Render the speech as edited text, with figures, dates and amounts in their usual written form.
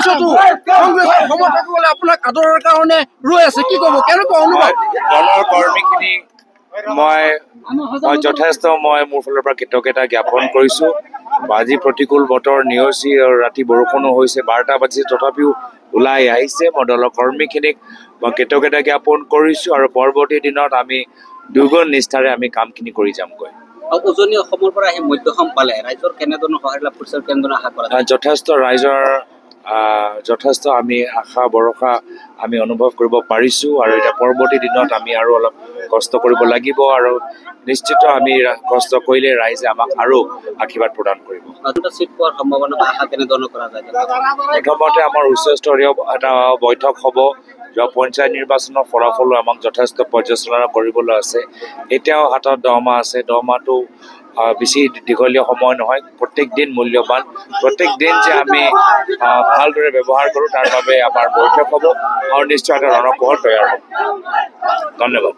মঞ্চটো কংগ্ৰেছৰ সমৰ্থকসকলে আপোনাক আদৰৰ কাৰণে ৰৈ আছে, কি ক'ব, কেনেকুৱা অনুভৱ? দলৰ কৰ্মীখিনি মই যথেষ্ট মোৰ ফালৰ পৰা কৃতজ্ঞতা জ্ঞাপন কৰিছোঁ। আজি প্ৰতিকূল বতৰ নেওচি আৰু ৰাতি বৰষুণো হৈছে, 12টা বাজিছে, তথাপিও ওলাই আহিছে। মই দলৰ কৰ্মীখিনিক মই কৃতজ্ঞতা জ্ঞাপন কৰিছোঁ আৰু পৰৱৰ্তী দিনত আমি দুগুণ নিষ্ঠাৰে আমি কামখিনি কৰি যামগৈ। উজনি অসমৰ পৰা আহি মধ্য অসম পালে, ৰাইজৰ কেনেধৰণৰ সহায় লাভ কৰিছে, কেনেধৰণৰ আশা কৰা? যথেষ্ট ৰাইজৰ যথেষ্ট আমি আশা ভৰসা আমি অনুভৱ কৰিব পাৰিছোঁ আৰু এতিয়া পৰৱৰ্তী দিনত আমি আৰু অলপ কষ্ট কৰিব লাগিব আৰু নিশ্চিত আমি কষ্ট কৰিলে ৰাইজে আমাক আৰু আশীৰ্বাদ প্ৰদান কৰিব। চিট পোৱাৰ সম্ভাৱনা বা আশা কেনেধৰণৰ কৰা যায়? প্ৰথমতে আমাৰ উচ্চস্তৰীয় এটা বৈঠক হ'ব। যোৱা পঞ্চায়ত নিৰ্বাচনৰ ফলাফলো আমাক যথেষ্ট পৰ্যালোচনা কৰিবলৈ আছে। এতিয়াও হাতত 10 মাহ আছে, 10 মাহটো বেছি দীঘলীয়া সময় নহয়। প্ৰত্যেক দিন মূল্যৱান, প্ৰত্যেক দিন যে আমি ভালদৰে ব্যৱহাৰ কৰোঁ তাৰ বাবে আমাৰ বৈঠক হ'ব আৰু নিশ্চয় এটা ৰণকোহল তৈয়াৰ হ'ব। ধন্যবাদ।